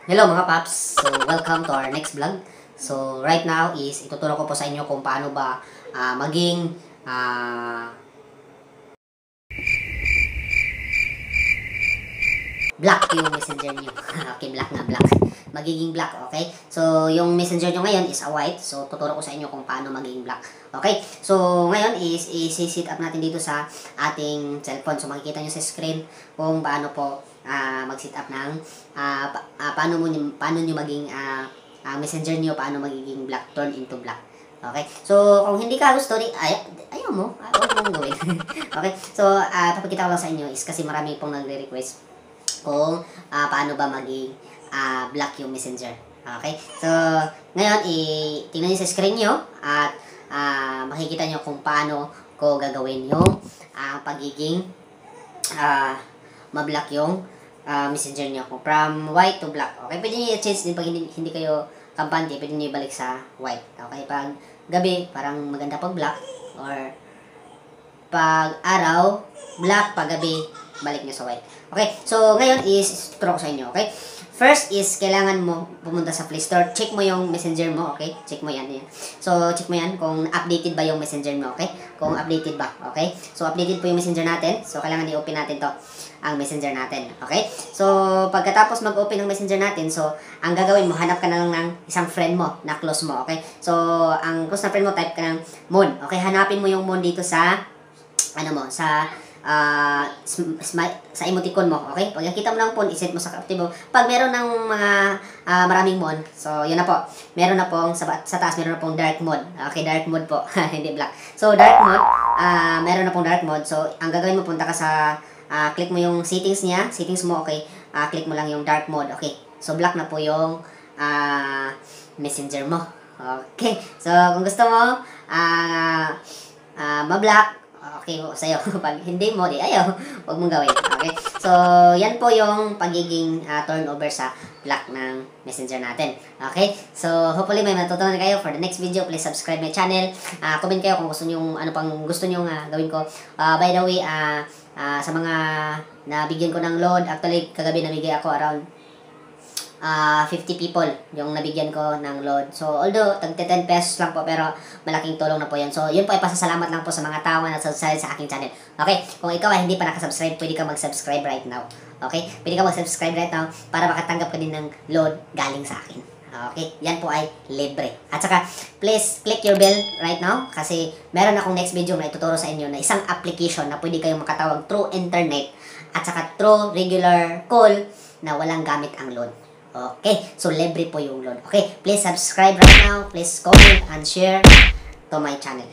Hello mga paps! So, welcome to our next vlog. So, right now is ituturo ko po sa inyo kung paano ba maging black yung messenger nyo. Okay, black na black. Magiging black, okay? So, yung messenger nyo ngayon is a white. So, tuturo ko sa inyo kung paano maging black. Okay? So, ngayon is i-sit up natin dito sa ating cellphone. So, makikita nyo sa screen kung paano po mag-sit up ng paano nyo maging messenger nyo, paano magiging black, turn into black. Okay? So, kung hindi ka gusto, ayaw mo, huwag mong gawin. Okay? So, papakita ko lang sa inyo is kasi marami pong nagre-request kung paano ba maging black yung messenger. Okay? So, ngayon, tingnan nyo sa screen nyo at makikita nyo kung paano ko gagawin yung pagiging ma-black yung messenger nyo from white to black. Okay? Pwede nyo i-change din pag hindi kayo kampante, pwede nyo ibalik sa white. Okay? Pag gabi, parang maganda pag black, or pag araw, black, pag gabi, balik nyo sa white. Okay, so ngayon is tuturo ko sa inyo, okay? First is, kailangan mo pumunta sa Play Store, check mo yung messenger mo, okay? Check mo yan. So, check mo yan kung updated ba yung messenger mo, okay? Kung updated ba, okay? So, updated po yung messenger natin. So, kailangan i-open natin to, ang messenger natin, okay? So, pagkatapos mag-open ng messenger natin, so, ang gagawin mo, hanap ka na lang ng isang friend mo, na close mo, okay? So, ang close na friend mo, type ka ng Moon, okay? Hanapin mo yung Moon dito sa, sa emoticon mo, okay? Pag nakita mo ng phone, iset mo sa captive mo. Pag meron ng mga maraming mon, so yun na po. Meron na pong sa taas, meron na pong dark mode. Okay, dark mode po, hindi black. So dark mode, meron na pong dark mode. So ang gagawin mo, punta ka sa click mo yung settings niya, settings mo, okay? Click mo lang yung dark mode, okay? So black na po yung messenger mo. Okay. So kung gusto mo ma-black, okay po sa'yo. Pag hindi mo, di ayaw. Huwag mong gawin. Okay? So, yan po yung pagiging turnover sa black ng messenger natin. Okay? So, hopefully may matutunan kayo. For the next video, please subscribe my channel. Comment kayo kung gusto nyo, ano pang gusto nyo gawin ko. By the way, sa mga nabigyan ko ng load, actually, kagabi nabigay ako around 50 people yung nabigyan ko ng load. So, although, tag 10 pesos lang po, pero malaking tulong na po yan. So, yun po ay pasasalamat lang po sa mga tao na nagsasubscribe sa aking channel. Okay? Kung ikaw ay hindi pa nakasubscribe, pwede ka mag-subscribe right now. Okay? Pwede ka mag-subscribe right now para makatanggap ka din ng load galing sa akin. Okay? Yan po ay libre. At saka, please click your bell right now kasi meron akong next video na ituturo sa inyo na isang application na pwede kayong makatawag through internet at saka through regular call na walang gamit ang load. Okay, so libre po yung load. Okay, please subscribe right now. Please comment and share to my channel.